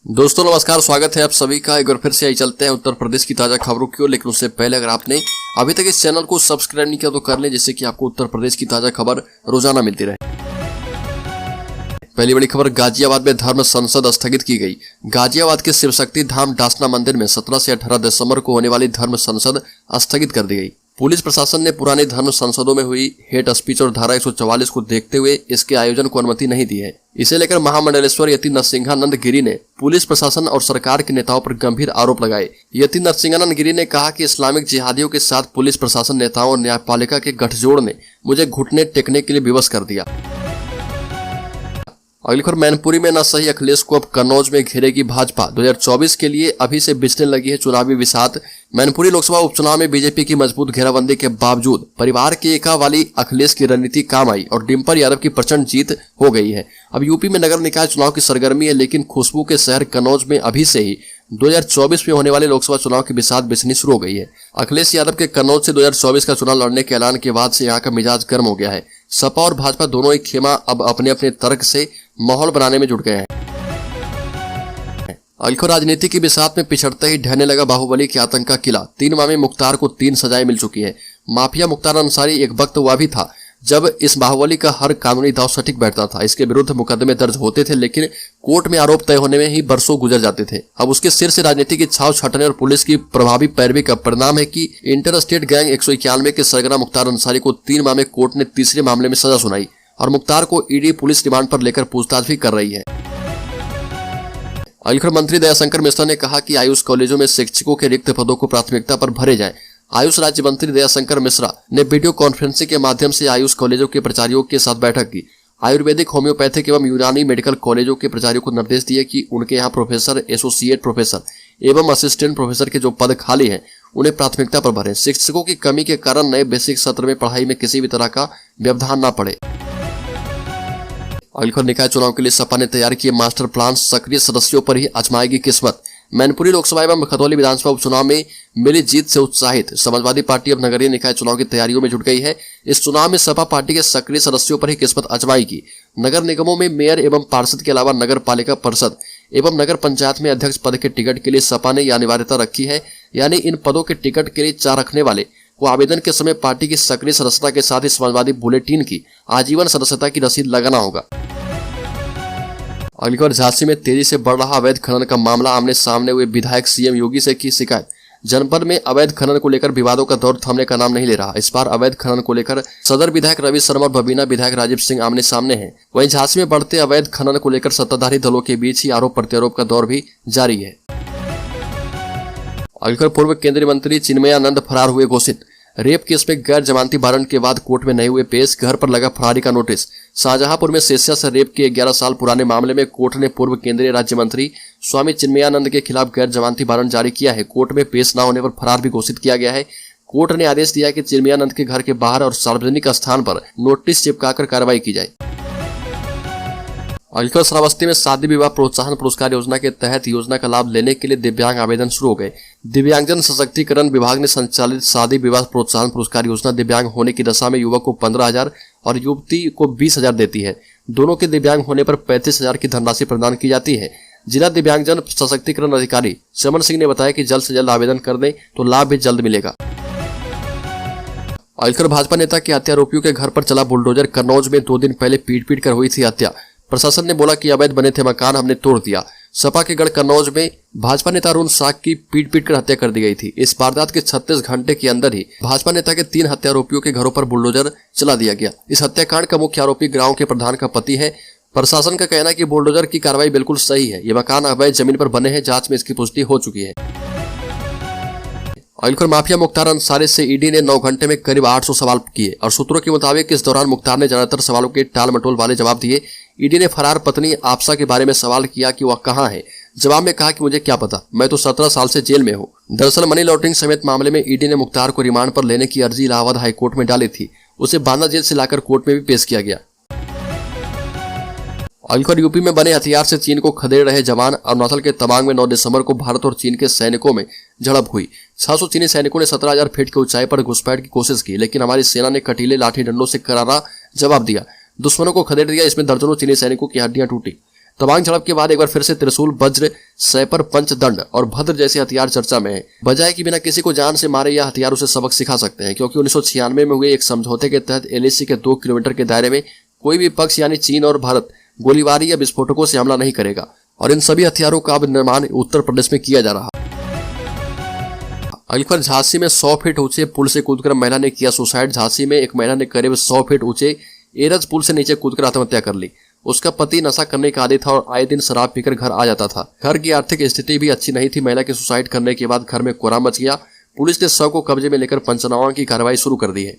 दोस्तों नमस्कार, स्वागत है आप सभी का। एक बार फिर से आई चलते हैं उत्तर प्रदेश की ताजा खबरों की ओर। लेकिन उससे पहले अगर आपने अभी तक इस चैनल को सब्सक्राइब नहीं किया तो कर लें, जिससे कि आपको उत्तर प्रदेश की ताजा खबर रोजाना मिलती रहे। पहली बड़ी खबर, गाजियाबाद में धर्म संसद स्थगित की गई। गाजियाबाद के शिव शक्ति धाम डासना मंदिर में 17 से 18 दिसंबर को होने वाली धर्म संसद स्थगित कर दी गई। पुलिस प्रशासन ने पुराने धर्म संसदों में हुई हेट स्पीच और धारा 144 को देखते हुए इसके आयोजन को अनुमति नहीं दी है। इसे लेकर महामंडलेश्वर यति नरसिंहानंद गिरी ने पुलिस प्रशासन और सरकार के नेताओं पर गंभीर आरोप लगाए। यति नरसिंहानंद गिरी ने कहा कि इस्लामिक जिहादियों के साथ पुलिस प्रशासन, नेताओं और न्यायपालिका के गठजोड़ ने मुझे घुटने टेकने के लिए विवश कर दिया। अगली खबर, मैनपुरी में न सही अखिलेश को अब कन्नौज में घेरेगी भाजपा। 2024 के लिए अभी से बिछने लगी है चुनावी बिसात। मैनपुरी लोकसभा उपचुनाव में बीजेपी की मजबूत घेराबंदी के बावजूद परिवार की एका वाली अखिलेश की रणनीति काम आई और डिम्पल यादव की प्रचंड जीत हो गई है। अब यूपी में नगर निकाय चुनाव की सरगर्मी है, लेकिन खुशबू के शहर कन्नौज में अभी से ही 2024 में होने वाले लोकसभा चुनाव की बिसात बिछनी शुरू हो गई है। अखिलेश यादव के कन्नौज से 2024 का चुनाव लड़ने के ऐलान के बाद से यहाँ का मिजाज गर्म हो गया है। सपा और भाजपा दोनों ही खेमा अब अपने अपने तर्क से माहौल बनाने में जुट गए हैं। अगली राजनीति की बिसात में पिछड़ते ही ढहने लगा बाहुबली के आतंक का किला। 3 माह में मुख्तार को 3 सजाएं मिल चुकी है। माफिया मुख्तार अंसारी एक वक्त हुआ भी था जब इस बाहुबली का हर कानूनी दांव सटीक बैठता था। इसके विरुद्ध मुकदमे दर्ज होते थे, लेकिन कोर्ट में आरोप तय होने में ही बरसों गुजर जाते थे। अब उसके सिर से राजनीति की छाव छटने और पुलिस की प्रभावी पैरवी का परिणाम है कि इंटर स्टेट गैंग 191 के सरगना मुख्तार अंसारी को 3 माह में कोर्ट ने तीसरे मामले में सजा सुनाई और मुख्तार को ईडी पुलिस रिमांड पर लेकर पूछताछ भी कर रही है। अगली खबर, मंत्री दयाशंकर मिश्रा ने कहा कि आयुष कॉलेजों में शिक्षकों के रिक्त पदों को प्राथमिकता पर भरे जाएं। आयुष राज्य मंत्री दयाशंकर मिश्रा ने वीडियो कॉन्फ्रेंसिंग के माध्यम से आयुष कॉलेजों के प्राचार्यों के साथ बैठक की। आयुर्वेदिक, होम्योपैथिक एवं यूनानी मेडिकल कॉलेजों के प्राचार्यों को निर्देश दिए कि उनके यहाँ प्रोफेसर, एसोसिएट प्रोफेसर एवं असिस्टेंट प्रोफेसर के जो पद खाली हैं उन्हें प्राथमिकता पर भरें। शिक्षकों की कमी के कारण नए बेसिक सत्र में पढ़ाई में किसी भी तरह का व्यवधान न पड़े। अगली खबर, निकाय चुनाव के लिए सपा ने तैयार किए मास्टर प्लान, सक्रिय सदस्यों पर ही आजमाएगी किस्मत। मैनपुरी लोकसभा एवं खतौली विधानसभा उपचुनाव में मिली जीत से उत्साहित समाजवादी पार्टी अब नगरीय निकाय चुनाव की तैयारियों में जुट गई है। इस चुनाव में सपा पार्टी के सक्रिय सदस्यों पर ही किस्मत आजमाएगी। नगर निगमों में मेयर एवं पार्षद के अलावा नगर पालिका परिषद एवं नगर पंचायत में अध्यक्ष पद के टिकट के लिए सपा ने यह अनिवार्यता रखी है, यानी इन पदों के टिकट के लिए 4 रखने वाले को आवेदन के समय पार्टी की सक्रिय सदस्यता के साथ ही समाजवादी बुलेटिन की आजीवन सदस्यता की रसीद लगाना होगा। अगली खबर, झांसी में तेजी से बढ़ रहा अवैध खनन का मामला, आमने सामने हुए विधायक सीएम योगी से की शिकायत। जनपद में अवैध खनन को लेकर विवादों का दौर थमने का नाम नहीं ले रहा। इस बार अवैध खनन को लेकर सदर विधायक रवि शर्मा और बबीना विधायक राजीव सिंह आमने सामने हैं। वहीं झांसी में बढ़ते अवैध खनन को लेकर सत्ताधारी दलों के बीच ही आरोप प्रत्यारोप का दौर भी जारी है। अगली खबर, पूर्व केंद्रीय मंत्री चिन्मयानंद फरार हुए घोषित। रेप केस में गैर जमानती वारंट के बाद कोर्ट में नहीं हुए पेश, घर पर लगा फरारी का नोटिस। शाहजहांपुर में सेस्या से रेप के 11 साल पुराने मामले में कोर्ट ने पूर्व केंद्रीय राज्य मंत्री स्वामी चिन्मयानंद के खिलाफ गैर जमानती वारंट जारी किया है। कोर्ट में पेश न होने पर फरार भी घोषित किया गया है। कोर्ट ने आदेश दिया कि चिन्मयानंद के घर के बाहर और सार्वजनिक स्थान पर नोटिस चिपकाकर कार्रवाई की जाए। अगली खबर, श्रावस्ती में शादी विवाह प्रोत्साहन पुरस्कार योजना के तहत योजना का लाभ लेने के लिए दिव्यांग आवेदन शुरू हो गए। दिव्यांगजन सशक्तिकरण विभाग ने संचालित शादी विवाह प्रोत्साहन पुरस्कार योजना दिव्यांग होने की दशा में युवक को 15,000 और युवती को 20,000 देती है। दोनों के दिव्यांग होने पर 35,000 की धनराशि प्रदान की जाती है। जिला दिव्यांगजन सशक्तिकरण अधिकारी चमन सिंह ने बताया कि जल्द से जल्द आवेदन कर दें तो लाभ भी जल्द मिलेगा। अगली खबर, भाजपा नेता के हत्या आरोपियों के घर पर चला बुलडोजर। कन्नौज में 2 दिन पहले पीट कर हुई थी हत्या। प्रशासन ने बोला कि अवैध बने थे मकान, हमने तोड़ दिया। सपा के गढ़ कन्नौज में भाजपा नेता अरुण साग की पीट कर हत्या कर दी गई थी। इस वारदात के 36 घंटे के अंदर ही भाजपा नेता के 3 हत्या आरोपियों के घरों पर बुलडोजर चला दिया गया। इस हत्याकांड का मुख्य आरोपी गांव के प्रधान का पति है। प्रशासन का कहना है कि बुलडोजर की कार्रवाई बिल्कुल सही है। ये मकान अवैध जमीन पर बने हैं, जांच में इसकी पुष्टि हो चुकी है। अगली खबर, माफिया मुख्तार अंसारी से ईडी ने 9 घंटे में करीब 800 सवाल किए और सूत्रों के मुताबिक इस दौरान मुख्तार ने ज्यादातर सवालों के टाल मटोल वाले जवाब दिए। ईडी ने फरार पत्नी आपसा के बारे में सवाल किया कि वह कहां है। जवाब में कहा कि मुझे क्या पता, मैं तो 17 साल से जेल में हूं। दरअसल मनी लॉन्ड्रिंग समेत मामले में ईडी ने मुख्तार को रिमांड पर लेने की अर्जी इलाहाबाद हाईकोर्ट में डाली थी। उसे बांदा जेल से लाकर कोर्ट में भी पेश किया गया। अगली खबर, यूपी में बने हथियार से चीन को खदेड़ रहे जवान। अरुणाचल के तवांग में 9 दिसंबर को भारत और चीन के सैनिकों में झड़प हुई। 600 चीनी सैनिकों ने 17,000 फीट की ऊंचाई पर घुसपैठ की कोशिश की, लेकिन हमारी सेना ने कटीले लाठी डंडों से करारा जवाब दिया, दुश्मनों को खदेड़ दिया। इसमें दर्जनों चीनी सैनिकों की हड्डियां टूटी। तमांग झड़प के बाद एक बार फिर से त्रिशूल, वज्र, सैपर, पंचदंड और भद्र जैसे हथियार चर्चा में है। बजाय कि बिना किसी को जान से मारे यह हथियार उसे सबक सिखा सकते हैं, क्योंकि 1996 में हुए एक समझौते के तहत एलएसी के 2 किलोमीटर के दायरे में कोई भी पक्ष यानी चीन और भारत गोलीबारी या विस्फोटकों से हमला नहीं करेगा और इन सभी हथियारों का अब निर्माण उत्तर प्रदेश में किया जा रहा है। अगली खबर, झांसी में 100 फीट ऊंचे पुल से कूदकर महिला ने किया सुसाइड। झांसी में एक महिला ने करीब 100 फीट ऊंचे एरज पुल से नीचे कूदकर आत्महत्या कर ली। उसका पति नशा करने का आदी था और आए दिन शराब पीकर घर आ जाता था। घर की आर्थिक स्थिति भी अच्छी नहीं थी। महिला के सुसाइड करने के बाद घर में कोहराम मच गया। पुलिस ने शव को कब्जे में लेकर पंचनामा की कार्रवाई शुरू कर दी है।